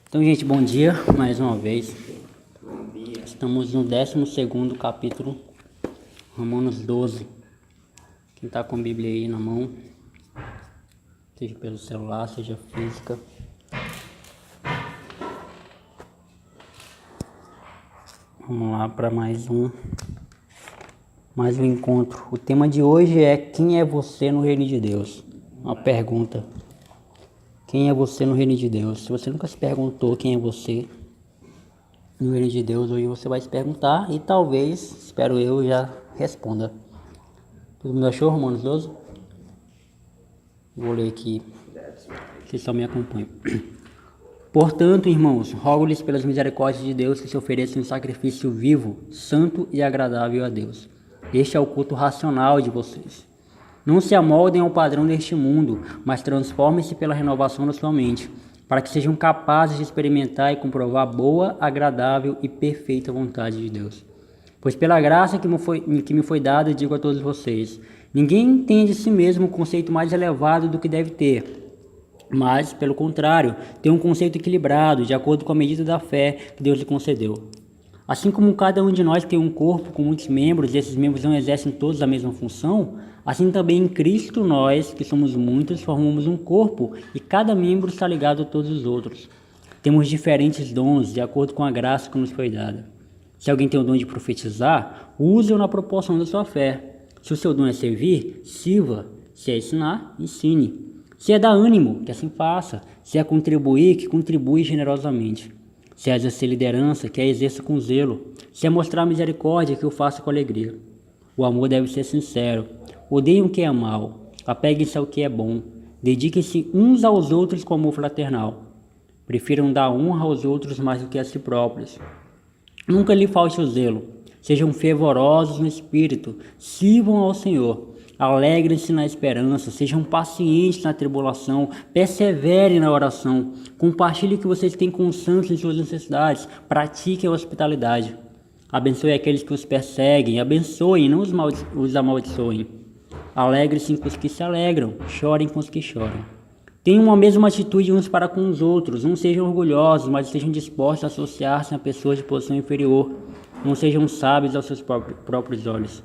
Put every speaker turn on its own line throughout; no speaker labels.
Então, gente, bom dia mais uma vez. Estamos no 12º capítulo, Romanos 12. Quem está com a Bíblia aí na mão, seja pelo celular, seja física. Vamos lá para mais um encontro. O tema de hoje é: quem é você no reino de Deus? Uma pergunta. Quem é você no reino de Deus? Se você nunca se perguntou quem é você no reino de Deus, hoje você vai se perguntar e talvez, espero eu, já responda. Todo mundo achou Romanos 12? Vou ler aqui, vocês só me acompanham. Portanto, irmãos, rogo-lhes pelas misericórdias de Deus que se ofereçam um sacrifício vivo, santo e agradável a Deus. Este é o culto racional de vocês. Não se amoldem ao padrão deste mundo, mas transformem-se pela renovação da sua mente, para que sejam capazes de experimentar e comprovar a boa, agradável e perfeita vontade de Deus. Pois pela graça que me foi dada, digo a todos vocês, ninguém entende de si mesmo um conceito mais elevado do que deve ter, mas, pelo contrário, tem um conceito equilibrado, de acordo com a medida da fé que Deus lhe concedeu. Assim como cada um de nós tem um corpo com muitos membros, e esses membros não exercem todos a mesma função, assim também em Cristo nós, que somos muitos, formamos um corpo, e cada membro está ligado a todos os outros. Temos diferentes dons, de acordo com a graça que nos foi dada. Se alguém tem o dom de profetizar, use-o na proporção da sua fé. Se o seu dom é servir, sirva. Se é ensinar, ensine. Se é dar ânimo, que assim faça. Se é contribuir, que contribui generosamente. Se é exercer liderança, que a exerça com zelo. Se é mostrar misericórdia, que o faça com alegria. O amor deve ser sincero. Odeiem o que é mal. Apeguem-se ao que é bom. Dediquem-se uns aos outros com amor fraternal. Prefiram dar honra aos outros mais do que a si próprios. Nunca lhe falte o zelo. Sejam fervorosos no espírito. Sirvam ao Senhor. Alegrem-se na esperança, sejam pacientes na tribulação, perseverem na oração, compartilhem o que vocês têm com os santos em suas necessidades, pratiquem a hospitalidade. Abençoe aqueles que os perseguem, abençoem, não os amaldiçoem. Alegrem-se com os que se alegram, chorem com os que choram. Tenham a mesma atitude uns para com os outros, não sejam orgulhosos, mas estejam dispostos a associar-se a pessoas de posição inferior. Não sejam sábios aos seus próprios olhos.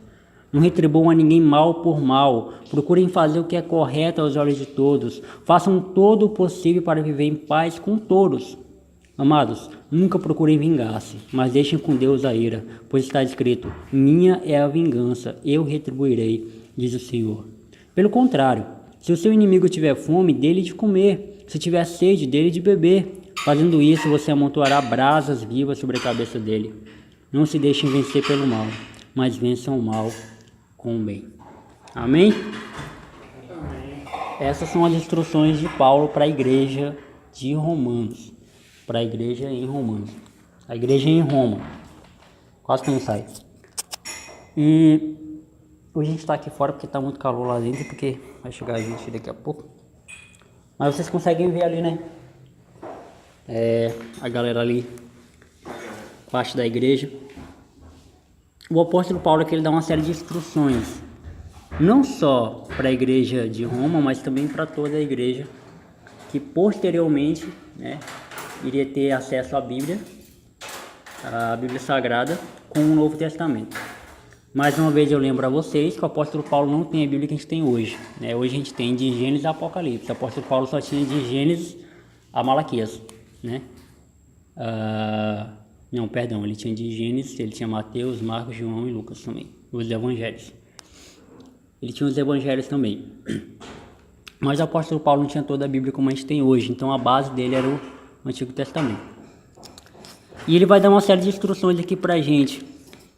Não retribuam a ninguém mal por mal. Procurem fazer o que é correto aos olhos de todos. Façam todo o possível para viver em paz com todos. Amados, nunca procurem vingar-se, mas deixem com Deus a ira, pois está escrito: minha é a vingança, eu retribuirei, diz o Senhor. Pelo contrário, se o seu inimigo tiver fome, dê-lhe de comer. Se tiver sede, dê-lhe de beber. Fazendo isso, você amontoará brasas vivas sobre a cabeça dele. Não se deixem vencer pelo mal, mas vençam o mal com o bem. Amém? Amém. Essas são as instruções de Paulo para a igreja de Romanos. Para a igreja em Romanos. A igreja em Roma. Quase que não sai. E hoje a gente está aqui fora porque está muito calor lá dentro, porque vai chegar a gente daqui a pouco. Mas vocês conseguem ver ali, né? A galera ali, parte da igreja. O apóstolo Paulo aqui ele dá uma série de instruções, não só para a igreja de Roma, mas também para toda a igreja que posteriormente, iria ter acesso à Bíblia Sagrada, com o Novo Testamento. Mais uma vez eu lembro a vocês que o apóstolo Paulo não tem a Bíblia que a gente tem hoje. Hoje a gente tem de Gênesis a Apocalipse. O apóstolo Paulo só tinha de Gênesis a Malaquias. Não, perdão, ele tinha de Gênesis, ele tinha Mateus, Marcos, João e Lucas também, os evangelhos. Ele tinha os evangelhos também. Mas o apóstolo Paulo não tinha toda a Bíblia como a gente tem hoje, então a base dele era o Antigo Testamento. E ele vai dar uma série de instruções aqui pra gente.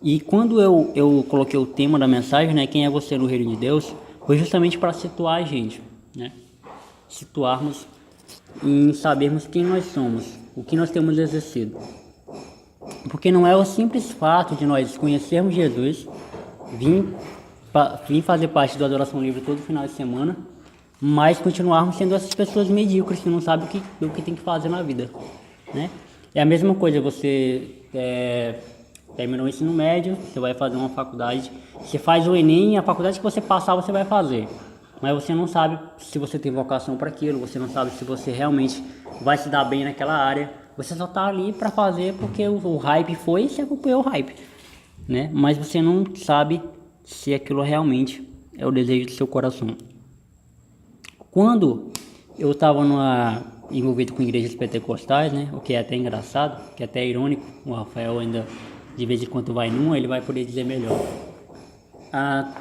E quando eu coloquei o tema da mensagem, quem é você no reino de Deus, foi justamente para situar a gente, situarmos em sabermos quem nós somos, o que nós temos exercido. Porque não é o simples fato de nós conhecermos Jesus, vir fazer parte da adoração livre todo final de semana, mas continuarmos sendo essas pessoas medíocres que não sabem o que tem que fazer na vida. É a mesma coisa, você terminou o ensino médio, você vai fazer uma faculdade, você faz o Enem, a faculdade que você passar você vai fazer. Mas você não sabe se você tem vocação para aquilo, você não sabe se você realmente vai se dar bem naquela área. Você só tá ali para fazer porque o hype foi e você acompanhou o hype, né? Mas você não sabe se aquilo realmente é o desejo do seu coração. Quando eu estava envolvido com igrejas pentecostais, né? O que é até engraçado, que é até irônico, o Rafael ainda de vez em quando vai numa, ele vai poder dizer melhor.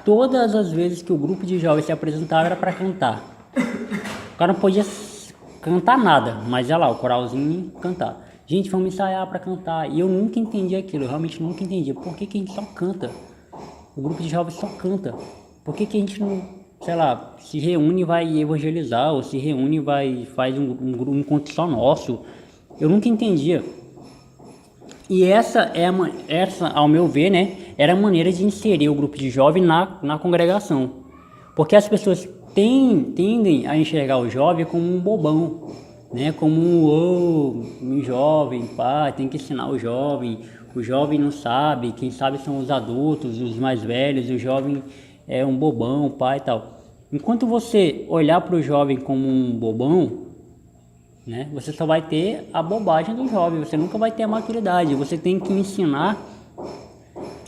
Todas as vezes que o grupo de jovens se apresentava era para cantar. O cara não podia cantar nada, mas ia lá, o coralzinho cantar. Gente, vamos ensaiar para cantar. E eu nunca entendi aquilo, eu realmente nunca entendi. Por que a gente só canta? O grupo de jovens só canta. Por que a gente não, sei lá, se reúne e vai evangelizar, ou se reúne e faz um encontro só nosso? Eu nunca entendia. E essa, ao meu ver, né, era a maneira de inserir o grupo de jovem na congregação. Porque as pessoas tendem a enxergar o jovem como um bobão, né, como um jovem, pá, tem que ensinar o jovem não sabe, quem sabe são os adultos, os mais velhos, o jovem é um bobão, pá e tal. Enquanto você olhar para o jovem como um bobão, né, você só vai ter a bobagem do jovem, você nunca vai ter a maturidade. Você tem que ensinar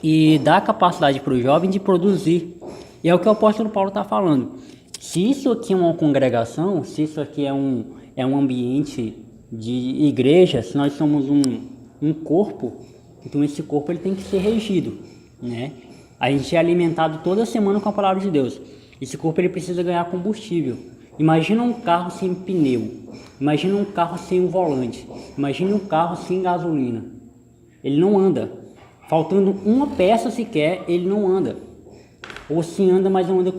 e dar capacidade para o jovem de produzir. E é o que o apóstolo Paulo está falando. Se isso aqui é uma congregação, se isso aqui é um ambiente de igreja, se nós somos um corpo, então esse corpo ele tem que ser regido, né? A gente é alimentado toda semana com a palavra de Deus. Esse corpo ele precisa ganhar combustível. Imagina um carro sem pneu, imagina um carro sem um volante, imagina um carro sem gasolina. Ele não anda. Faltando uma peça sequer, ele não anda. Ou se anda, mas não anda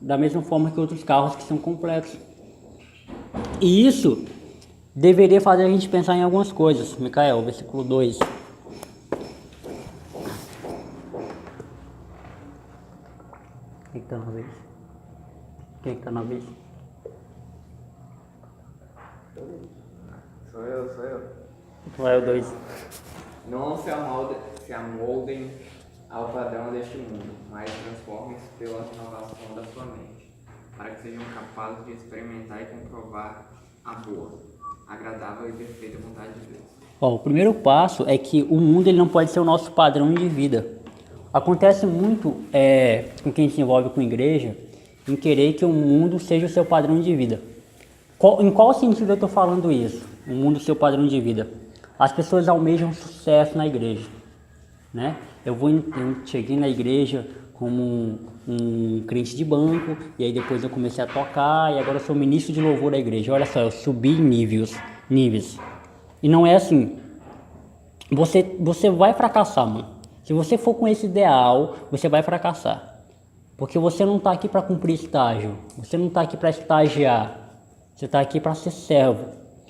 da mesma forma que outros carros que são completos. E isso deveria fazer a gente pensar em algumas coisas. Micael, versículo 2. Quem está na vez? Quem está na vez?
Sou eu.
Rafael 2.
Não se amoldem ao padrão deste mundo, mas transformem-se pela renovação da sua mente, para que sejam capazes de experimentar e comprovar a boa, agradável e perfeita vontade de Deus.
O primeiro passo é que o mundo ele não pode ser o nosso padrão de vida. Acontece muito com quem se envolve com a igreja em querer que o mundo seja o seu padrão de vida. Em qual sentido eu estou falando isso? O mundo seu padrão de vida. As pessoas almejam sucesso na igreja, né? Eu cheguei na igreja como um crente de banco, e aí depois eu comecei a tocar, e agora eu sou ministro de louvor da igreja. Olha só, eu subi níveis. E não é assim. Você vai fracassar, mano. Se você for com esse ideal, você vai fracassar. Porque você não está aqui para cumprir estágio, você não está aqui para estagiar, você está aqui para ser servo.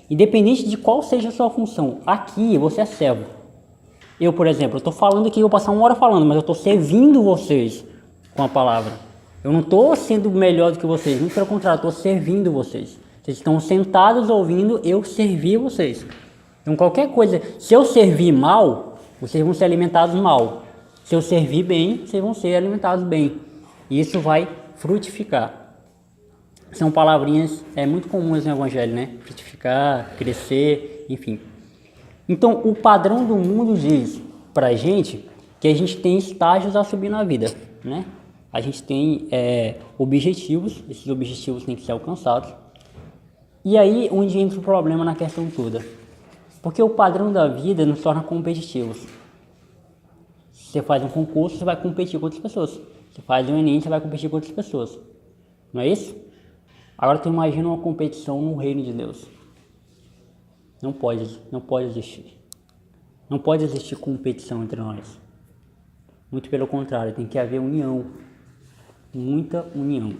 Independente de qual seja a sua função, aqui você é servo. Eu, por exemplo, eu estou falando aqui, eu vou passar 1 hora falando, mas eu estou servindo vocês com a palavra. Eu não estou sendo melhor do que vocês, muito pelo contrário, eu estou servindo vocês. Vocês estão sentados ouvindo eu servir vocês. Então qualquer coisa, se eu servir mal, vocês vão ser alimentados mal. Se eu servir bem, vocês vão ser alimentados bem. E isso vai frutificar. São palavrinhas muito comuns no Evangelho, né? Frutificar, crescer, enfim. Então, o padrão do mundo diz pra gente que a gente tem estágios a subir na vida, né? A gente tem objetivos, esses objetivos têm que ser alcançados. E aí, onde entra o problema na questão toda? Porque o padrão da vida nos torna competitivos. Você faz um concurso, você vai competir com outras pessoas. Você faz um Enem, você vai competir com outras pessoas. Não é isso? Agora tu imagina uma competição no reino de Deus. Não pode existir. Não pode existir competição entre nós. Muito pelo contrário, tem que haver união. Muita união.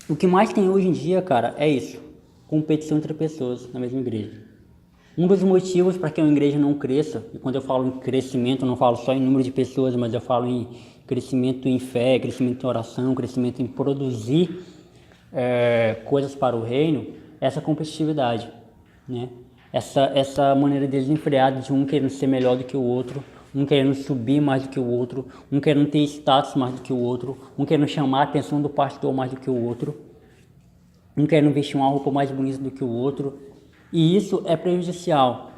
O que mais tem hoje em dia, cara, é isso. Competição entre pessoas na mesma igreja. Um dos motivos para que uma igreja não cresça, e quando eu falo em crescimento, eu não falo só em número de pessoas, mas eu falo em crescimento em fé, crescimento em oração, crescimento em produzir coisas para o reino, essa competitividade, né? Essa maneira desenfreada de um querendo ser melhor do que o outro, um querendo subir mais do que o outro, um querendo ter status mais do que o outro, um querendo chamar a atenção do pastor mais do que o outro, um querendo vestir uma roupa mais bonita do que o outro. E isso é prejudicial.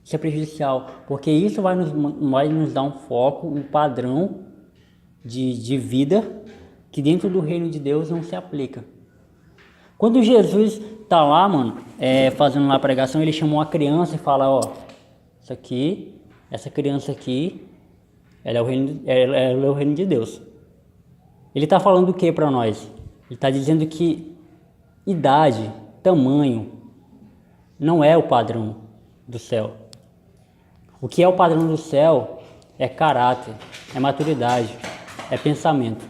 Isso é prejudicial, porque isso vai nos dar um foco, um padrão de vida que dentro do reino de Deus não se aplica. Quando Jesus tá lá, mano, fazendo lá a pregação, ele chamou uma criança e fala, ó, isso aqui, essa criança aqui, ela é o reino de Deus. Ele tá falando o que para nós? Ele tá dizendo que idade, tamanho, não é o padrão do céu. O que é o padrão do céu é caráter, é maturidade, é pensamento.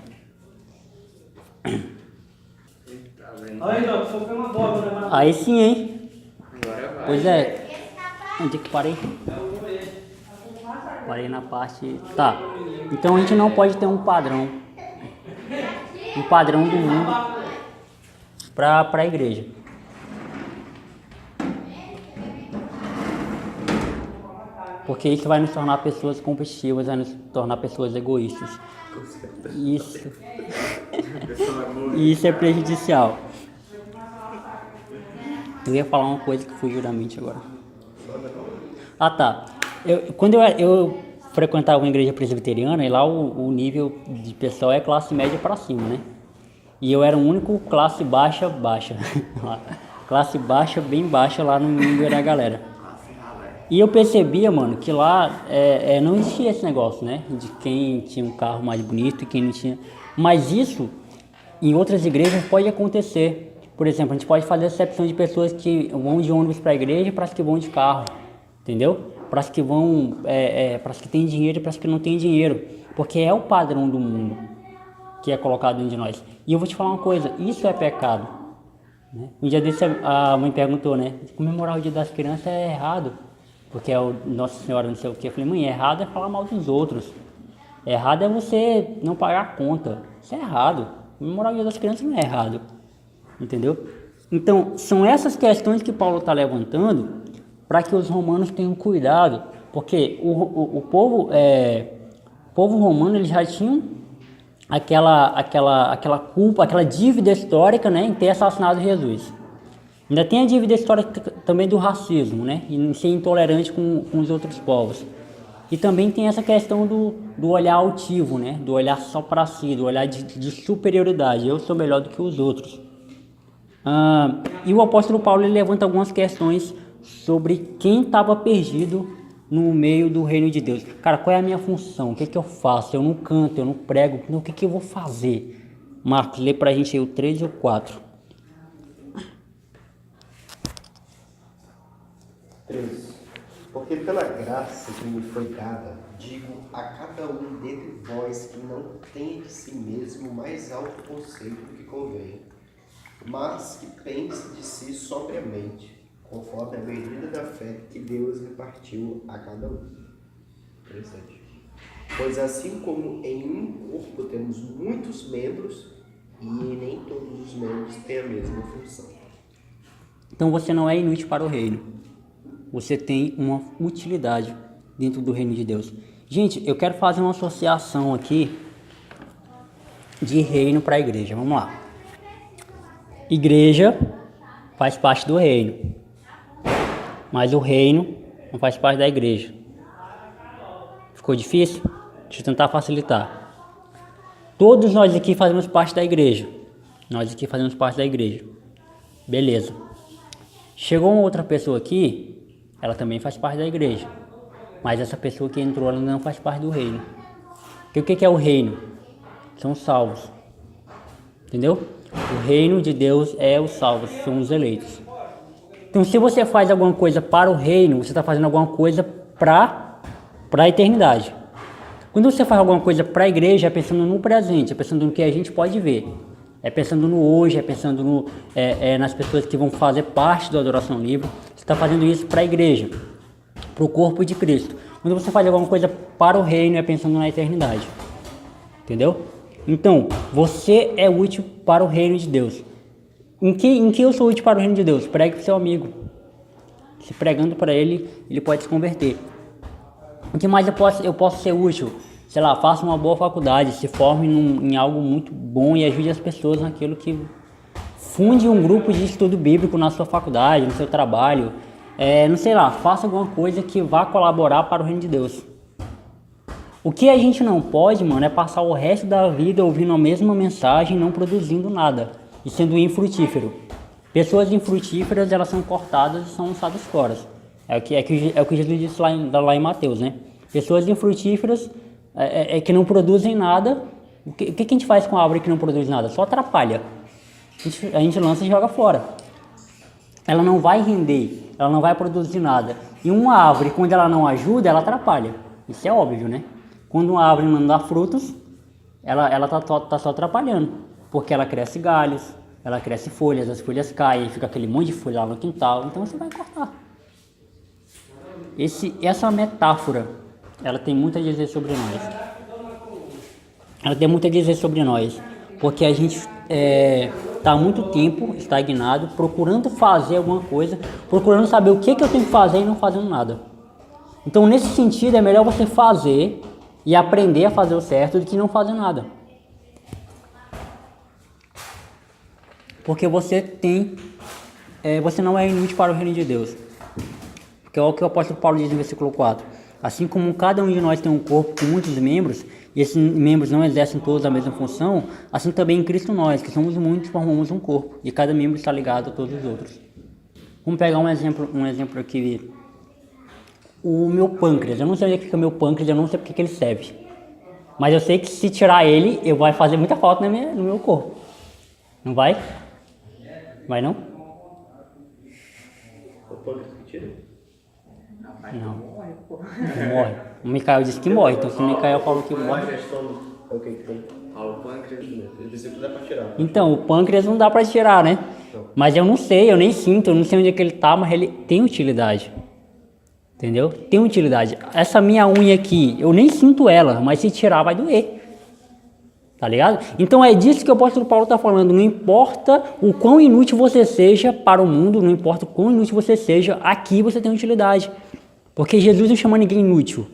Aí, Doc, só foi uma bola, né?
Aí sim, hein?
Agora vai.
Pois é. Onde é que parei? Parei na parte... Tá. Então a gente não pode ter um padrão. Um padrão do mundo para a igreja. Porque isso vai nos tornar pessoas competitivas, vai nos tornar pessoas egoístas. Isso é prejudicial. Eu ia falar uma coisa que fugiu da mente agora. Ah, tá. Quando eu frequentava uma igreja presbiteriana, e lá o nível de pessoal é classe média para cima, né? E eu era o único classe baixa. Classe baixa, bem baixa lá no nível da galera. E eu percebia, mano, que lá não existia esse negócio, né? De quem tinha um carro mais bonito e quem não tinha. Mas isso, em outras igrejas, pode acontecer. Por exemplo, a gente pode fazer exceção de pessoas que vão de ônibus para a igreja para as que vão de carro, entendeu? Para as que vão, para as que têm dinheiro e para as que não têm dinheiro. Porque é o padrão do mundo que é colocado dentro de nós. E eu vou te falar uma coisa, isso é pecado. Né? Um dia desse a mãe perguntou, né? Comemorar o dia das crianças é errado. Porque é o Nossa Senhora não sei o que. Eu falei, mãe, errado é falar mal dos outros. Errado é você não pagar a conta. Isso é errado. Comemorar o dia das crianças não é errado. Entendeu? Então, são essas questões que Paulo está levantando para que os romanos tenham cuidado. Porque o povo romano, eles já tinham aquela culpa, aquela dívida histórica, né, em ter assassinado Jesus. Ainda tem a dívida histórica também do racismo, né? E em ser intolerante com os outros povos. E também tem essa questão do olhar altivo, né? Do olhar só para si, do olhar de superioridade. Eu sou melhor do que os outros. E o apóstolo Paulo ele levanta algumas questões sobre quem estava perdido no meio do reino de Deus. Cara, qual é a minha função? O que eu faço? Eu não canto, eu não prego. Então, o que eu vou fazer? Marcos, lê pra gente aí o 3 e o 4.
3. Porque pela graça que me foi dada, digo a cada um dentre vós que não tenha de si mesmo mais alto conceito do que convém, mas que pense de si sobriamente, conforme a medida da fé que Deus repartiu a cada um. Interessante. Pois assim como em um corpo temos muitos membros, e nem todos os membros têm a mesma função.
Então você não é inútil para o reino. Você tem uma utilidade dentro do reino de Deus. Gente, eu quero fazer uma associação aqui de reino para a igreja. Vamos lá. Igreja faz parte do reino, mas o reino não faz parte da igreja. Ficou difícil? Deixa eu tentar facilitar. Todos nós aqui fazemos parte da igreja. Nós aqui fazemos parte da igreja. Beleza. Chegou uma outra pessoa aqui, ela também faz parte da igreja. Mas essa pessoa que entrou, ela não faz parte do reino. Porque o que é o reino? São os salvos. Entendeu? O reino de Deus é os salvos, são os eleitos. Então, se você faz alguma coisa para o reino, você está fazendo alguma coisa para a eternidade. Quando você faz alguma coisa para a igreja, é pensando no presente, é pensando no que a gente pode ver. É pensando no hoje, é pensando nas pessoas que vão fazer parte da adoração livre. Você está fazendo isso para a igreja, para o corpo de Cristo. Quando você faz alguma coisa para o reino, é pensando na eternidade. Entendeu? Então, você é útil para o reino de Deus. Em que eu sou útil para o reino de Deus? Pregue para o seu amigo. Se pregando para ele, ele pode se converter. O que mais eu posso ser útil? Sei lá, faça uma boa faculdade, se forme em algo muito bom e ajude as pessoas naquilo que funde um grupo de estudo bíblico na sua faculdade, no seu trabalho, não sei lá, faça alguma coisa que vá colaborar para o reino de Deus. O que a gente não pode, mano, é passar o resto da vida ouvindo a mesma mensagem e não produzindo nada, e sendo infrutífero. Pessoas infrutíferas, elas são cortadas e são lançadas fora. É o que Jesus disse lá em Mateus, né? Pessoas infrutíferas que não produzem nada. O que a gente faz com a árvore que não produz nada? Só atrapalha. A gente lança e joga fora. Ela não vai render, ela não vai produzir nada. E uma árvore, quando ela não ajuda, ela atrapalha. Isso é óbvio, né? Quando uma árvore não dá frutos, ela tá só atrapalhando. Porque ela cresce galhos, ela cresce folhas, as folhas caem, fica aquele monte de folha lá no quintal. Então você vai cortar. Essa metáfora, ela tem muito a dizer sobre nós. Ela tem muito a dizer sobre nós. Porque a gente está há muito tempo estagnado, procurando fazer alguma coisa, procurando saber o que eu tenho que fazer e não fazendo nada. Então, nesse sentido, é melhor você fazer e aprender a fazer o certo do que não fazer nada. Porque você não é inútil para o reino de Deus. Porque é o que o apóstolo Paulo diz no versículo 4. Assim como cada um de nós tem um corpo com muitos membros, e esses membros não exercem todos a mesma função, assim também em Cristo nós, que somos muitos, formamos um corpo, e cada membro está ligado a todos os outros. Vamos pegar um exemplo aqui. O meu pâncreas, eu não sei onde fica o meu pâncreas, eu não sei porque que ele serve. Mas eu sei que se tirar ele, vai fazer muita falta no meu corpo. Não vai? Vai não?
O pâncreas que tira?
Não. Morre. O Micael disse que morre, então se o Micael falou que morre...
É o que tem? O pâncreas, ele disse que dá pra tirar.
Então, o pâncreas não dá pra tirar, né? Mas eu não sei, eu nem sinto, eu não sei onde é que ele tá, mas ele tem utilidade. Entendeu? Tem utilidade. Essa minha unha aqui, eu nem sinto ela, mas se tirar vai doer. Tá ligado? Então é disso que o apóstolo Paulo está falando. Não importa o quão inútil você seja para o mundo, não importa o quão inútil você seja, aqui você tem utilidade. Porque Jesus não chama ninguém inútil.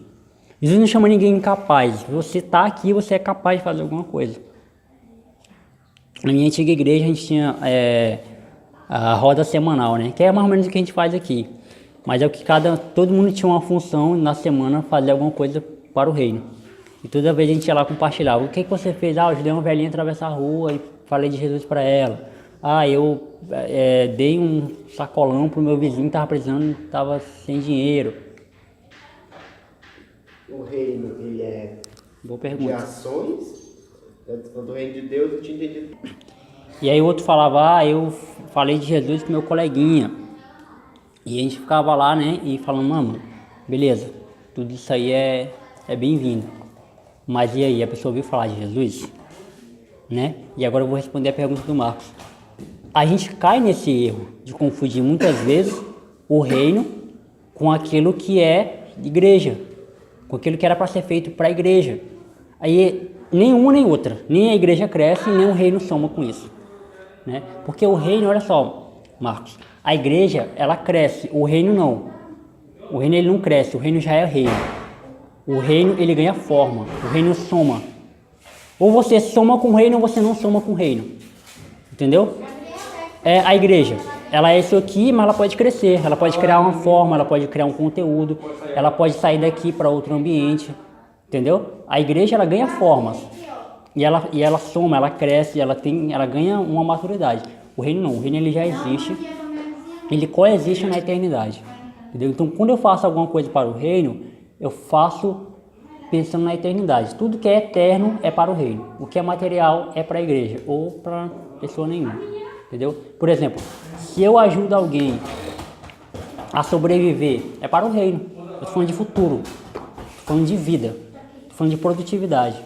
Jesus não chama ninguém incapaz. Você está aqui, você é capaz de fazer alguma coisa. Na minha antiga igreja a gente tinha a roda semanal, né? Que é mais ou menos o que a gente faz aqui. Mas é o que todo mundo tinha uma função na semana fazer alguma coisa para o reino. E toda vez a gente ia lá compartilhar. O que você fez? Eu ajudei uma velhinha a atravessar a rua e falei de Jesus para ela. Eu dei um sacolão pro meu vizinho que estava precisando, estava sem dinheiro.
O reino, ele é
Boa pergunta.
de ações? Do reino de Deus, eu tinha entendido.
E aí o outro falava, eu falei de Jesus com meu coleguinha. E a gente ficava lá, né, e falando, mano, beleza, tudo isso aí é bem-vindo. Mas e aí, a pessoa ouviu falar de Jesus? Né? E agora eu vou responder a pergunta do Marcos. A gente cai nesse erro de confundir muitas vezes o reino com aquilo que é igreja, com aquilo que era para ser feito para a igreja. Aí nenhuma nem outra, nem a igreja cresce, nem o reino soma com isso. Né? Porque o reino, olha só, Marcos, a igreja, ela cresce, o reino não. O reino ele não cresce, o reino já é reino. O reino ele ganha forma, o reino soma. Ou você soma com o reino ou você não soma com o reino. Entendeu? A igreja, ela é isso aqui, mas ela pode crescer, ela pode criar uma forma, ela pode criar um conteúdo, ela pode sair daqui para outro ambiente. Entendeu? A igreja ela ganha formas. E ela soma, ela cresce, ela ganha uma maturidade. O reino não, o reino ele já existe, ele coexiste na eternidade. Entendeu? Então, quando eu faço alguma coisa para o reino, eu faço pensando na eternidade. Tudo que é eterno é para o reino. O que é material é para a igreja ou para pessoa nenhuma. Entendeu? Por exemplo, se eu ajudo alguém a sobreviver, é para o reino. Eu estou falando de futuro, estou falando de vida, estou falando de produtividade.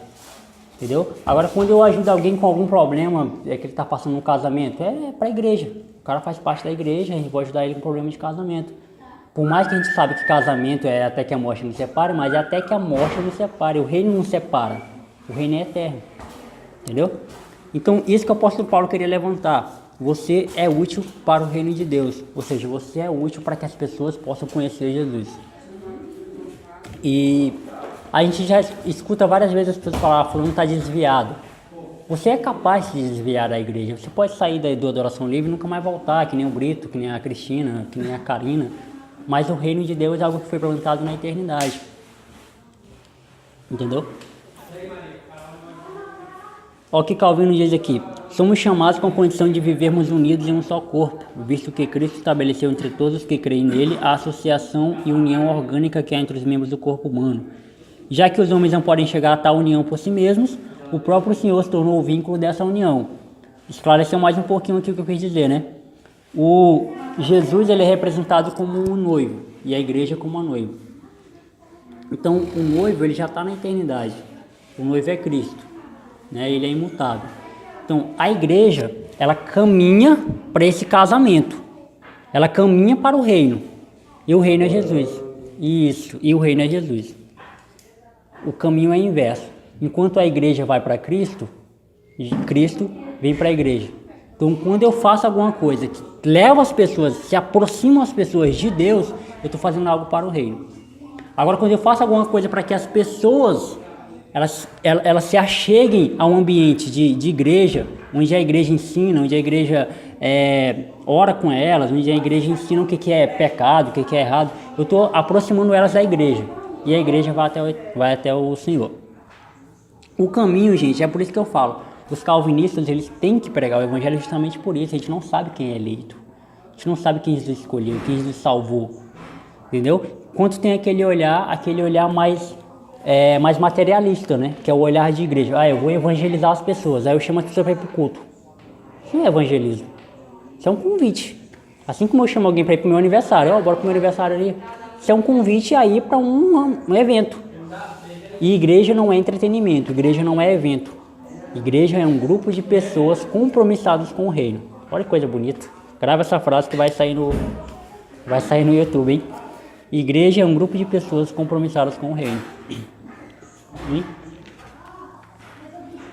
Entendeu? Agora, quando eu ajudo alguém com algum problema, que ele está passando no casamento, é para a igreja. O cara faz parte da igreja, a gente pode ajudar ele com problema de casamento. Por mais que a gente sabe que casamento é até que a morte nos separe, mas é até que a morte nos separe. O reino não separa. O reino é eterno. Entendeu? Então, isso que o apóstolo Paulo queria levantar. Você é útil para o reino de Deus. Ou seja, você é útil para que as pessoas possam conhecer Jesus. E a gente já escuta várias vezes as pessoas falar, fulano está desviado. Você é capaz de se desviar da igreja. Você pode sair da adoração livre e nunca mais voltar, que nem o Brito, que nem a Cristina, que nem a Karina. Mas o reino de Deus é algo que foi plantado na eternidade. Entendeu? Olha o que Calvino diz aqui. Somos chamados com a condição de vivermos unidos em um só corpo, visto que Cristo estabeleceu entre todos os que creem nele a associação e união orgânica que há entre os membros do corpo humano. Já que os homens não podem chegar a tal união por si mesmos, o próprio Senhor se tornou o vínculo dessa união. Esclareceu mais um pouquinho aqui o que eu quis dizer, né? O Jesus, ele é representado como um noivo e a igreja como a noiva. Então, o noivo, ele já está na eternidade. O noivo é Cristo, né? Ele é imutável. Então, a igreja, ela caminha para esse casamento. Ela caminha para o reino. E o reino é Jesus. Isso, e o reino é Jesus. O caminho é inverso. Enquanto a igreja vai para Cristo, Cristo vem para a igreja. Então, quando eu faço alguma coisa que leva as pessoas, se aproxima as pessoas de Deus, eu estou fazendo algo para o reino. Agora, quando eu faço alguma coisa para que as pessoas elas se acheguem a um ambiente de igreja, onde a igreja ensina, onde a igreja ora com elas, onde a igreja ensina o que é pecado, o que é errado, eu estou aproximando elas da igreja. E a igreja vai até o Senhor. O caminho, gente, é por isso que eu falo. Os calvinistas, eles têm que pregar o evangelho justamente por isso. A gente não sabe quem é eleito. A gente não sabe quem Jesus escolheu, quem Jesus salvou. Entendeu? Quando tem aquele olhar mais materialista, né? Que é o olhar de igreja. Ah, eu vou evangelizar as pessoas. Aí eu chamo as pessoas para ir para o culto. Isso não é evangelismo. Isso é um convite. Assim como eu chamo alguém para ir para o meu aniversário. Bora para o meu aniversário ali. Isso é um convite a ir para um evento. E igreja não é entretenimento, igreja não é evento. Igreja é um grupo de pessoas compromissadas com o reino. Olha que coisa bonita. Grava essa frase que vai sair no YouTube, hein? Igreja é um grupo de pessoas compromissadas com o reino.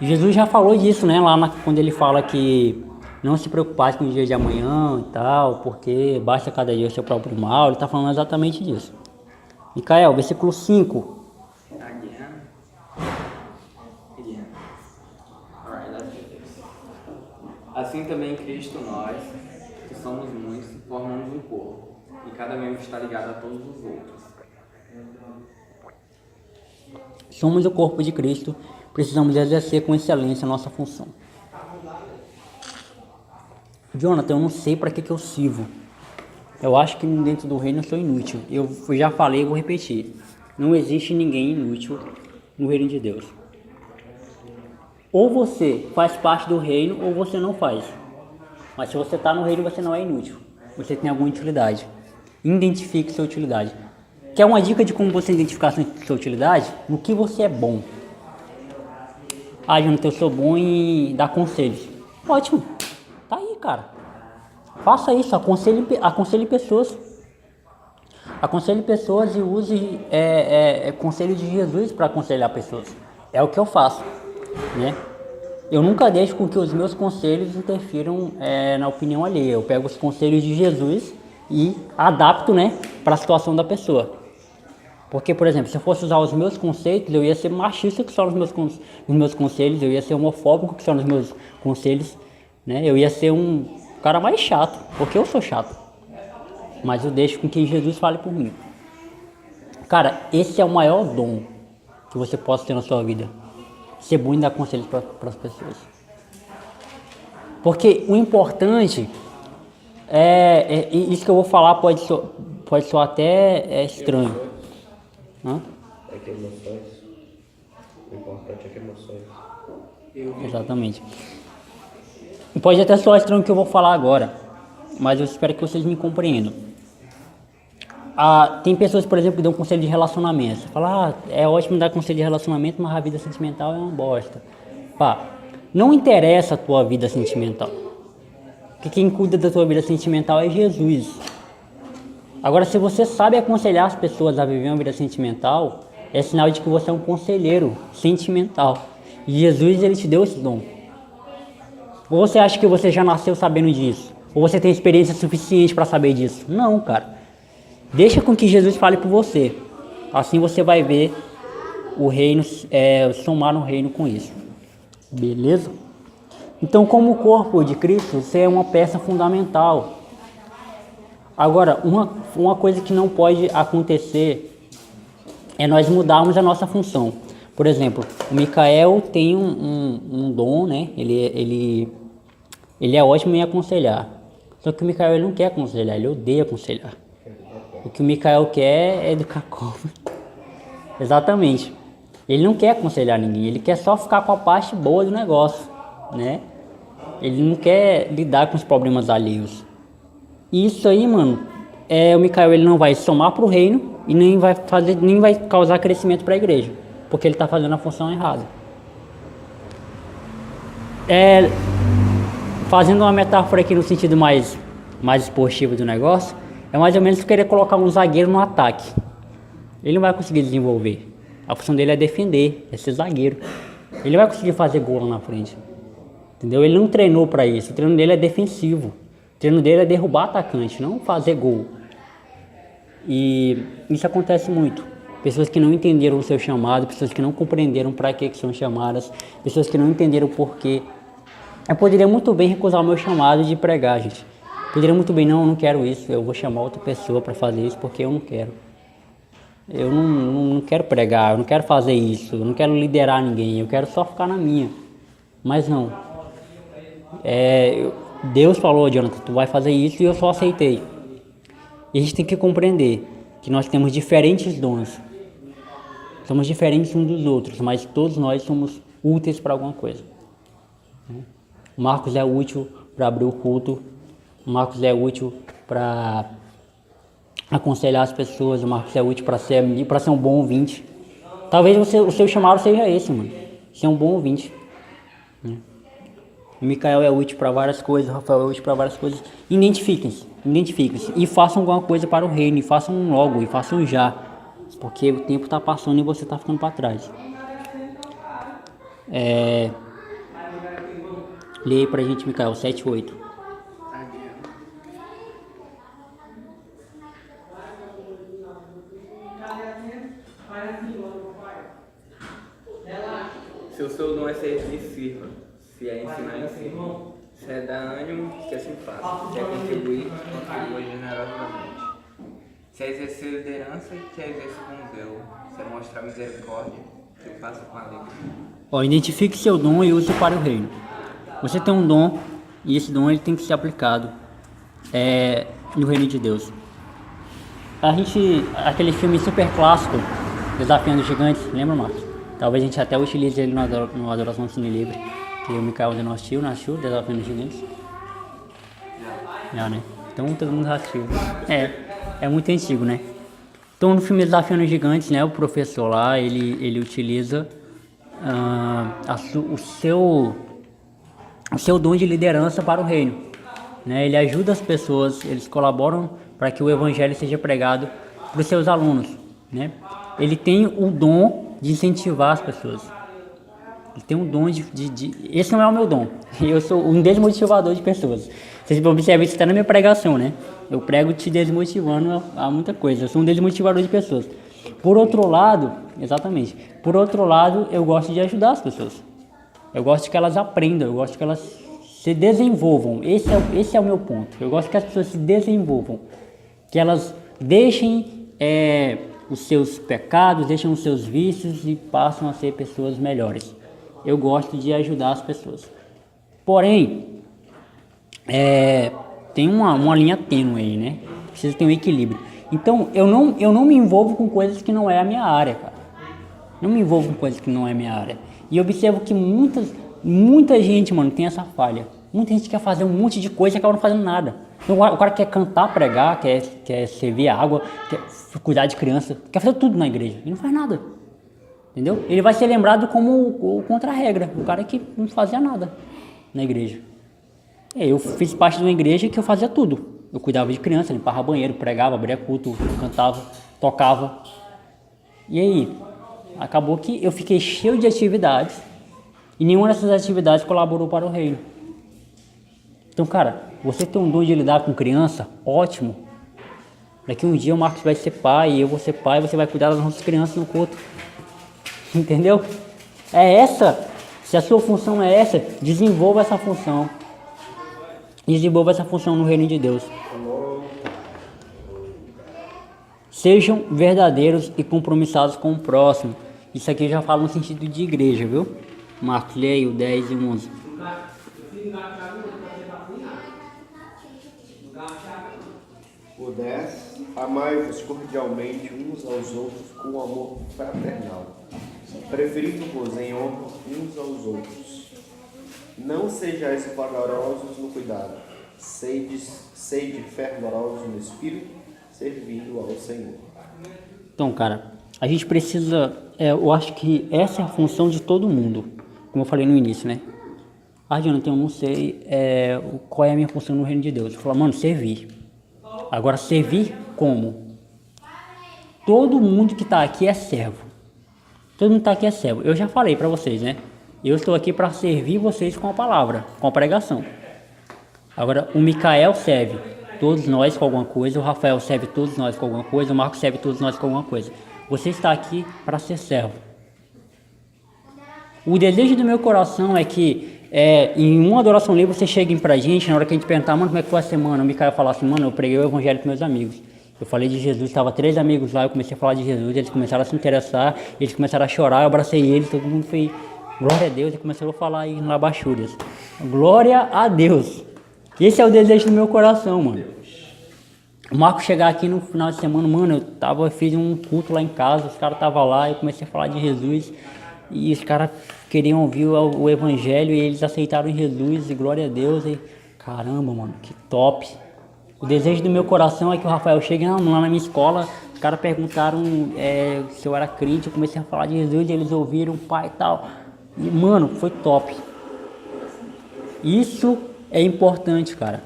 E Jesus já falou disso, né? Quando ele fala que não se preocupasse com o dia de amanhã e tal, porque basta cada dia o seu próprio mal. Ele está falando exatamente disso. Micael, versículo 5.
Assim também em Cristo nós, que somos muitos, formamos um corpo, e cada membro está ligado a todos os outros.
Somos o corpo de Cristo, precisamos exercer com excelência a nossa função. Jonathan, eu não sei para que eu sirvo. Eu acho que dentro do reino eu sou inútil. Eu já falei e vou repetir. Não existe ninguém inútil no reino de Deus. Ou você faz parte do reino ou você não faz. Mas se você está no reino, você não é inútil. Você tem alguma utilidade. Identifique sua utilidade. Quer uma dica de como você identificar sua utilidade? No que você é bom. Ah, Jonathan, eu sou bom em dar conselhos. Ótimo. Tá aí, cara. Faça isso. Aconselhe pessoas. Aconselhe pessoas e use conselho de Jesus para aconselhar pessoas. É o que eu faço. Né? Eu nunca deixo com que os meus conselhos interfiram na opinião alheia. Eu pego os conselhos de Jesus e adapto, né, para a situação da pessoa. Porque, por exemplo, se eu fosse usar os meus conceitos, eu ia ser machista que só nos meus conselhos, eu ia ser homofóbico que só nos meus conselhos, né? Eu ia ser um cara mais chato, porque eu sou chato. Mas eu deixo com que Jesus fale por mim. Cara, esse é o maior dom que você possa ter na sua vida. Ser bom em dar conselhos para as pessoas. Porque o importante isso que eu vou falar pode soar até estranho. Hã?
É que emoções. O importante é que emoções.
Exatamente. E pode até soar estranho o que eu vou falar agora, mas eu espero que vocês me compreendam. Tem pessoas, por exemplo, que dão conselho de relacionamento. Você fala, é ótimo dar conselho de relacionamento, mas a vida sentimental é uma bosta. Pá, não interessa a tua vida sentimental. Porque quem cuida da tua vida sentimental é Jesus. Agora, se você sabe aconselhar as pessoas a viver uma vida sentimental, é sinal de que você é um conselheiro sentimental. E Jesus, ele te deu esse dom. Ou você acha que você já nasceu sabendo disso? Ou você tem experiência suficiente para saber disso? Não, cara. Deixa com que Jesus fale por você. Assim você vai ver o reino, somar no reino com isso. Beleza? Então, como corpo de Cristo, você é uma peça fundamental. Agora, uma coisa que não pode acontecer é nós mudarmos a nossa função. Por exemplo, o Micael tem um dom, né? Ele é ótimo em aconselhar. Só que o Micael ele não quer aconselhar, ele odeia aconselhar. O que o Micael quer é educar cobra. Exatamente. Ele não quer aconselhar ninguém, ele quer só ficar com a parte boa do negócio, né? Ele não quer lidar com os problemas alheios. E isso aí, mano, o Micael ele não vai somar para o reino e nem vai causar crescimento para a igreja, porque ele está fazendo a função errada. Fazendo uma metáfora aqui no sentido mais esportivo do negócio, é mais ou menos querer colocar um zagueiro no ataque. Ele não vai conseguir desenvolver. A função dele é defender, é ser zagueiro. Ele vai conseguir fazer gol lá na frente. Entendeu? Ele não treinou para isso. O treino dele é defensivo. O treino dele é derrubar atacante, não fazer gol. E isso acontece muito. Pessoas que não entenderam o seu chamado, pessoas que não compreenderam para que são chamadas, pessoas que não entenderam o porquê. Eu poderia muito bem recusar o meu chamado de pregar, gente. Poderia muito bem, não, eu não quero isso, eu vou chamar outra pessoa para fazer isso porque eu não quero. Eu não quero pregar, eu não quero fazer isso, eu não quero liderar ninguém, eu quero só ficar na minha. Mas não. Deus falou, Jonathan, tu vai fazer isso e eu só aceitei. E a gente tem que compreender que nós temos diferentes dons. Somos diferentes uns dos outros, mas todos nós somos úteis para alguma coisa. O Marcos é útil para abrir o culto, o Marcos é útil para aconselhar as pessoas, o Marcos é útil para ser um bom ouvinte. Talvez o seu chamado seja esse, mano, ser um bom ouvinte. O Micael é útil para várias coisas, o Rafael é útil para várias coisas. Identifiquem-se e façam alguma coisa para o reino, e façam logo, e façam já, porque o tempo está passando e você está ficando para trás. Lê aí pra gente, Micael, 7:8.
Se o seu dom é servir, sirva. Se é ensinar, ensina. Se é dar ânimo, que assim faça. Se é contribuir, contribua generosamente. Se é exercer liderança, que exerça com zelo. Se é mostrar misericórdia, que faça com alegria.
Identifique seu dom e use para o reino. Você tem um dom e esse dom ele tem que ser aplicado no reino de Deus. Aquele filme super clássico, Desafiando os Gigantes, lembra, Marcos? Talvez a gente até utilize ele no Adoração Cine Livre, que o Micael ainda não assistiu, Desafiando os Gigantes? Já, né? Então todo mundo já assistiu. É muito antigo, né? Então no filme Desafiando os Gigantes, né, o professor lá, ele utiliza o seu dom de liderança para o reino, né? Ele ajuda as pessoas, eles colaboram para que o evangelho seja pregado para os seus alunos, né? Ele tem o dom de incentivar as pessoas. Ele tem um dom esse não é o meu dom. Eu sou um desmotivador de pessoas. Vocês observam isso até na minha pregação, né? Eu prego te desmotivando a muita coisa. Eu sou um desmotivador de pessoas. Por outro lado, eu gosto de ajudar as pessoas. Eu gosto que elas aprendam, eu gosto que elas se desenvolvam. Esse é o meu ponto. Eu gosto que as pessoas se desenvolvam. Que elas deixem os seus pecados, deixem os seus vícios e passam a ser pessoas melhores. Eu gosto de ajudar as pessoas. Porém, tem uma linha tênue aí, né? Precisa ter um equilíbrio. Então, eu não me envolvo com coisas que não é a minha área, cara. Não me envolvo com coisas que não é a minha área. E observo que muita gente, mano, tem essa falha. Muita gente quer fazer um monte de coisa e acaba não fazendo nada. Então, o cara quer cantar, pregar, quer servir água, quer cuidar de criança, quer fazer tudo na igreja. E não faz nada. Entendeu? Ele vai ser lembrado como o contra-regra, o cara que não fazia nada na igreja. Eu fiz parte de uma igreja que eu fazia tudo. Eu cuidava de criança, limpava banheiro, pregava, abria culto, cantava, tocava. E aí, acabou que eu fiquei cheio de atividades e nenhuma dessas atividades colaborou para o reino. Então, cara, você tem um dom de lidar com criança, ótimo. Daqui um dia o Marcos vai ser pai, e eu vou ser pai, você vai cuidar das nossas crianças no culto. Entendeu? É essa Se a sua função é essa, desenvolva essa função. Desenvolva essa função no reino de Deus. Sejam verdadeiros e compromissados com o próximo. Isso aqui já fala no sentido de igreja, viu? Marcos, leia o 10 e 11.
O 10. Amai-vos cordialmente uns aos outros com amor fraternal, preferindo-vos em honra uns aos outros. Não sejais vagarosos no cuidado, sede fervorosos no espírito, servindo ao Senhor.
Então, cara, a gente precisa... eu acho que essa é a função de todo mundo, como eu falei no início, né? Ah, Jonathan, eu não sei qual é a minha função no reino de Deus. Eu falo, mano, servir. Agora, servir como? Todo mundo que está aqui é servo. Todo mundo que está aqui é servo. Eu já falei para vocês, né? Eu estou aqui para servir vocês com a palavra, com a pregação. Agora, o Micael serve todos nós com alguma coisa, o Rafael serve todos nós com alguma coisa, o Marcos serve todos nós com alguma coisa. Você está aqui para ser servo. O desejo do meu coração é que em uma adoração livre você chegue pra gente, na hora que a gente perguntar, mano, como é que foi a semana? O Micael falar assim, mano, eu preguei o evangelho com meus amigos. Eu falei de Jesus, estava 3 amigos lá, eu comecei a falar de Jesus, eles começaram a se interessar, eles começaram a chorar, eu abracei eles, todo mundo fez, glória a Deus, e começou a falar aí na baixúrias. Glória a Deus. Esse é o desejo do meu coração, mano. O Marco chegar aqui no final de semana, mano, eu fiz um culto lá em casa, os caras estavam lá, eu comecei a falar de Jesus, e os caras queriam ouvir o evangelho, e eles aceitaram Jesus, e glória a Deus, e caramba, mano, que top. O desejo do meu coração é que o Rafael chegue lá na minha escola, os caras perguntaram se eu era crente, eu comecei a falar de Jesus, e eles ouviram, pai e tal, e mano, foi top. Isso é importante, cara,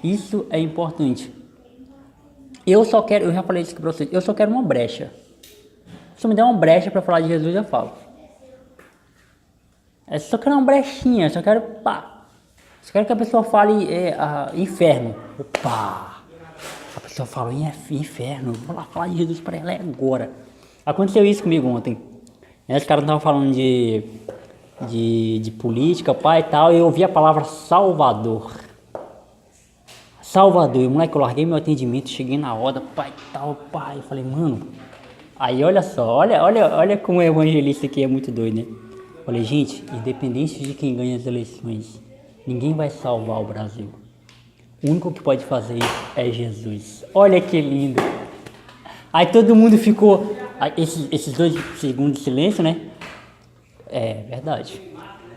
isso é importante. Eu já falei isso aqui pra vocês, eu só quero uma brecha. Se me der uma brecha pra falar de Jesus, eu falo. Eu só quero uma brechinha, só quero que a pessoa fale inferno. Opa! A pessoa falou inferno, vou lá falar de Jesus pra ela agora. Aconteceu isso comigo ontem. Os caras estavam falando de política, pai e tal, e eu ouvi a palavra Salvador. Salvador, e moleque, eu larguei meu atendimento, cheguei na roda, pai e tal, pai. Eu falei, mano, aí olha só, olha como o evangelista aqui é muito doido, né? Falei, gente, independente de quem ganha as eleições, ninguém vai salvar o Brasil. O único que pode fazer isso é Jesus. Olha que lindo. Aí todo mundo ficou, esses 2 segundos de silêncio, né? É verdade.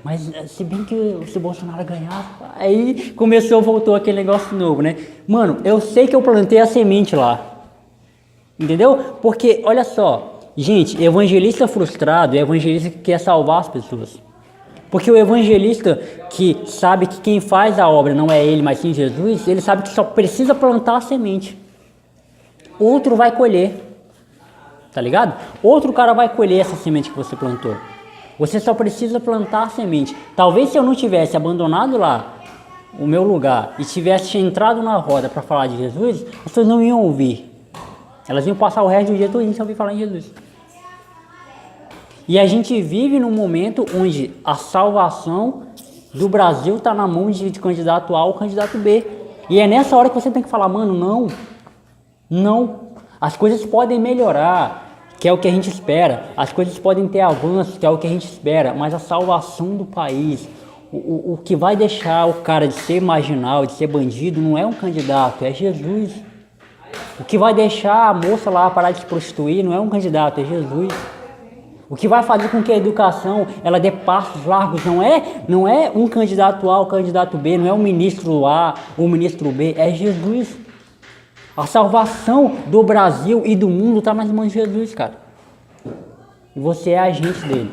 Mas se bem que se o Bolsonaro ganhar, aí voltou aquele negócio novo, né? Mano, eu sei que eu plantei a semente lá. Entendeu? Porque, olha só, gente, evangelista frustrado é evangelista que quer salvar as pessoas. Porque o evangelista que sabe que quem faz a obra não é ele, mas sim Jesus, ele sabe que só precisa plantar a semente. Outro vai colher. Tá ligado? Outro cara vai colher essa semente que você plantou. Você só precisa plantar a semente. Talvez se eu não tivesse abandonado lá o meu lugar e tivesse entrado na roda para falar de Jesus, as pessoas não iam ouvir. Elas iam passar o resto do dia todo sem ouvir falar em Jesus. E a gente vive num momento onde a salvação do Brasil está na mão de candidato A ou candidato B. E é nessa hora que você tem que falar, mano, não. As coisas podem melhorar, que é o que a gente espera. As coisas podem ter avanços, que é o que a gente espera. Mas a salvação do país, o que vai deixar o cara de ser marginal, de ser bandido, não é um candidato, é Jesus. O que vai deixar a moça lá parar de se prostituir não é um candidato, é Jesus. O que vai fazer com que a educação ela dê passos largos não é um candidato A ou candidato B, não é o ministro A ou o ministro B, é Jesus. A salvação do Brasil e do mundo está nas mãos de Jesus, cara. E você é agente dele.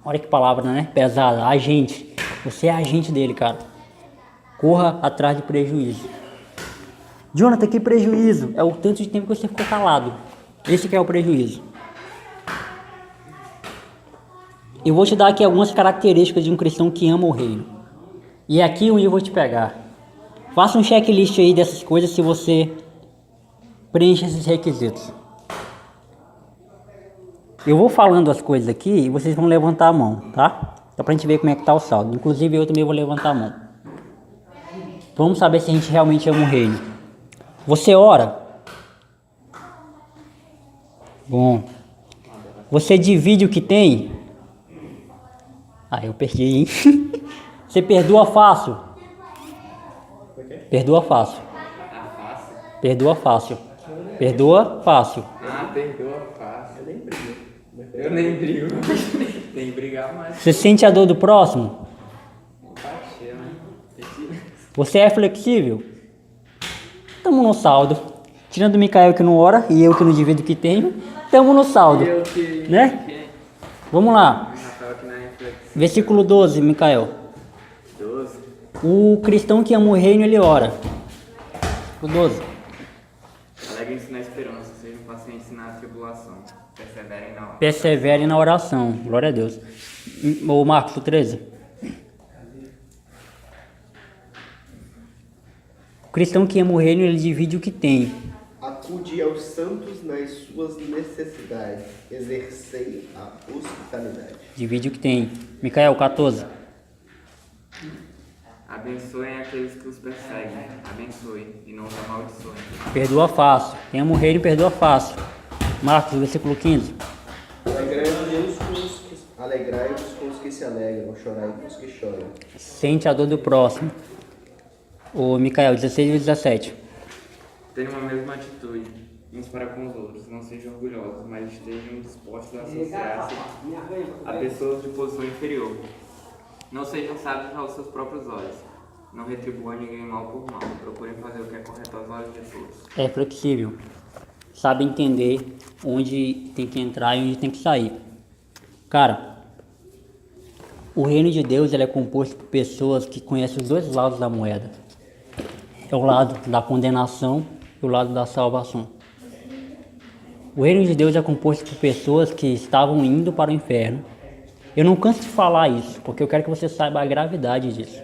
Olha que palavra, né? Pesada. Agente. Você é agente dele, cara. Corra atrás de prejuízo. Jonathan, que prejuízo? É o tanto de tempo que você ficou calado. Esse que é o prejuízo. Eu vou te dar aqui algumas características de um cristão que ama o reino. E é aqui onde eu vou te pegar. Faça um checklist aí dessas coisas se você preenche esses requisitos. Eu vou falando as coisas aqui e vocês vão levantar a mão, tá? Só pra gente ver como é que tá o saldo. Inclusive eu também vou levantar a mão. Vamos saber se a gente realmente ama o reino. Você ora? Bom. Você divide o que tem? Ah, eu perdi, hein? Você perdoa fácil? Perdoa fácil. Perdoa fácil. Perdoa fácil.
Ah, perdoa fácil. Eu nem brigo. Tem que brigar mais.
Você sente a dor do próximo?
Empatia, né?
Você é flexível? Tamo no saldo. Tirando o Micael que não ora e eu que não divido o que tenho, tamo no saldo.
Eu que...
Né? Vamos lá.
Rafael que não é reflexão.
Versículo 12, Micael.
12.
O cristão que ama o reino, ele ora. O 12.
Alegrem-se na esperança, sejam pacientes na tribulação. Perseverem na oração.
Persevere na oração. Glória a Deus. O Marcos, o 13. O cristão que ama o reino, ele divide o que tem.
Acude aos santos nas suas necessidades. Exercei a hospitalidade.
Divide o que tem. Micael, 14.
Abençoem aqueles que os perseguem. Abençoem e não os amaldiçoem.
Perdoa fácil. Quem ama o reino, perdoa fácil. Marcos, versículo 15.
Alegrai-vos com os que se alegram, chorai com os que choram.
Sente a dor do próximo. O Micael, 16 e 17.
Tenham a mesma atitude uns para com os outros. Não sejam orgulhosos, mas estejam dispostos a associar-se a pessoas de posição inferior. Não sejam sábios aos seus próprios olhos. Não retribuam a ninguém mal por mal. Procurem fazer o que é correto aos olhos de todos.
É flexível. Sabe entender onde tem que entrar e onde tem que sair. Cara, o reino de Deus ele é composto por pessoas que conhecem os dois lados da moeda. É o lado da condenação e o lado da salvação. O reino de Deus é composto por pessoas que estavam indo para o inferno. Eu não canso de falar isso, porque eu quero que você saiba a gravidade disso.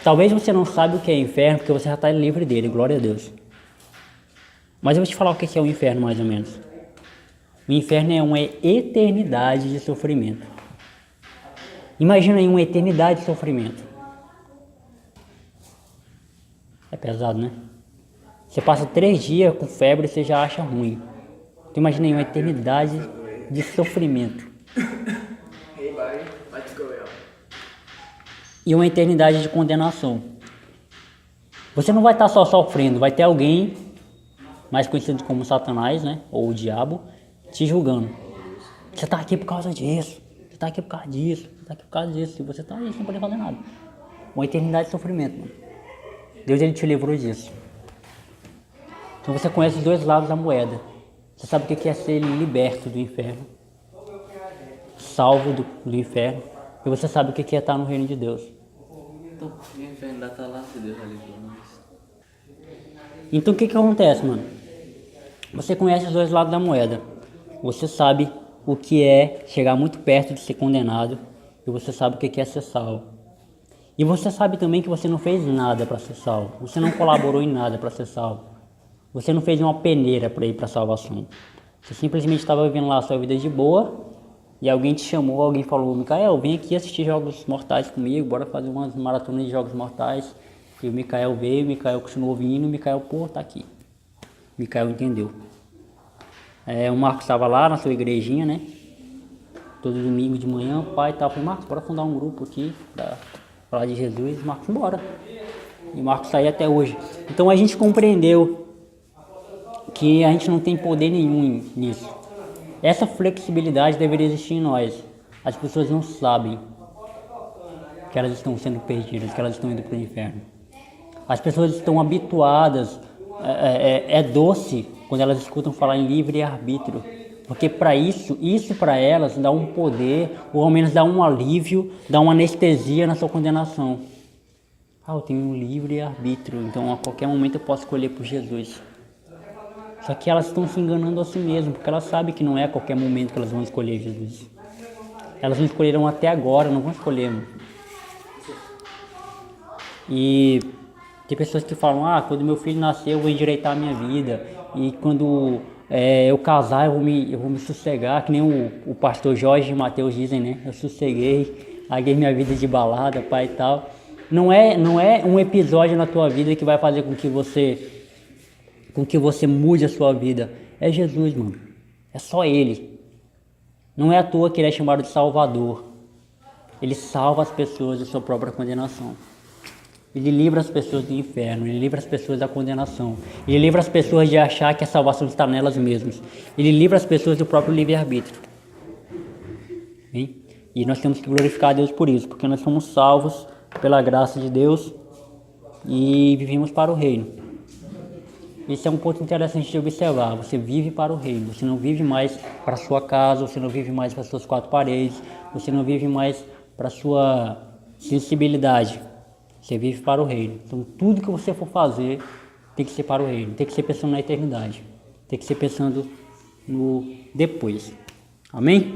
Talvez você não saiba o que é inferno, porque você já está livre dele, glória a Deus. Mas eu vou te falar o que é o inferno, mais ou menos. O inferno é uma eternidade de sofrimento. Imagina aí uma eternidade de sofrimento. É pesado, né? Você passa 3 dias com febre e você já acha ruim. Então imagina aí uma eternidade de sofrimento. E uma eternidade de condenação. Você não vai estar só sofrendo, vai ter alguém, mais conhecido como Satanás, né? Ou o diabo, te julgando. Você está aqui por causa disso, você está aqui por causa disso, você está aqui por causa disso. E você está aí sem poder fazer nada. Uma eternidade de sofrimento, mano. Deus ele te livrou disso. Então você conhece os dois lados da moeda. Você sabe o que é ser liberto do inferno, salvo do inferno, e você sabe o que é estar no reino de Deus.
Então, o inferno ainda está lá, se Deus já livrou nós.
Então o que acontece, mano? Você conhece os dois lados da moeda. Você sabe o que é chegar muito perto de ser condenado, e você sabe o que é ser salvo. E você sabe também que você não fez nada para ser salvo. Você não colaborou em nada para ser salvo. Você não fez uma peneira para ir para a salvação. Você simplesmente estava vivendo lá a sua vida de boa e alguém te chamou, alguém falou: Micael, vem aqui assistir Jogos Mortais comigo, bora fazer umas maratonas de Jogos Mortais. E o Micael veio, o Micael continuou vindo, o Micael, pô, tá aqui. O Micael entendeu. O Marcos estava lá na sua igrejinha, né? Todo domingo de manhã, o pai e tal. Eu falei: Marcos, bora fundar um grupo aqui para falar de Jesus. Marcos, bora. E Marcos está aí até hoje. Então a gente compreendeu que a gente não tem poder nenhum nisso. Essa flexibilidade deveria existir em nós. As pessoas não sabem que elas estão sendo perdidas, que elas estão indo para o inferno. As pessoas estão habituadas, é doce quando elas escutam falar em livre-arbítrio, porque para isso para elas dá um poder, ou ao menos dá um alívio, dá uma anestesia na sua condenação. Eu tenho um livre-arbítrio, então a qualquer momento eu posso escolher por Jesus. Só que elas estão se enganando a si mesmas, porque elas sabem que não é a qualquer momento que elas vão escolher Jesus. Elas não escolheram até agora, não vão escolher. E tem pessoas que falam: quando meu filho nascer eu vou endireitar a minha vida. E quando eu casar, eu vou me sossegar, que nem o pastor Jorge e Mateus dizem, né? Eu sosseguei, larguei minha vida de balada, pai e tal. Não é um episódio na tua vida que vai fazer com que você mude a sua vida. É Jesus, mano. É só Ele. Não é à toa que Ele é chamado de Salvador. Ele salva as pessoas de sua própria condenação. Ele livra as pessoas do inferno, Ele livra as pessoas da condenação. Ele livra as pessoas de achar que a salvação está nelas mesmas. Ele livra as pessoas do próprio livre-arbítrio. E nós temos que glorificar a Deus por isso, porque nós somos salvos pela graça de Deus e vivemos para o reino. Esse é um ponto interessante de observar. Você vive para o reino, você não vive mais para a sua casa, você não vive mais para as suas quatro paredes, você não vive mais para a sua sensibilidade. Você vive para o reino. Então tudo que você for fazer tem que ser para o reino, tem que ser pensando na eternidade, tem que ser pensando no depois. Amém?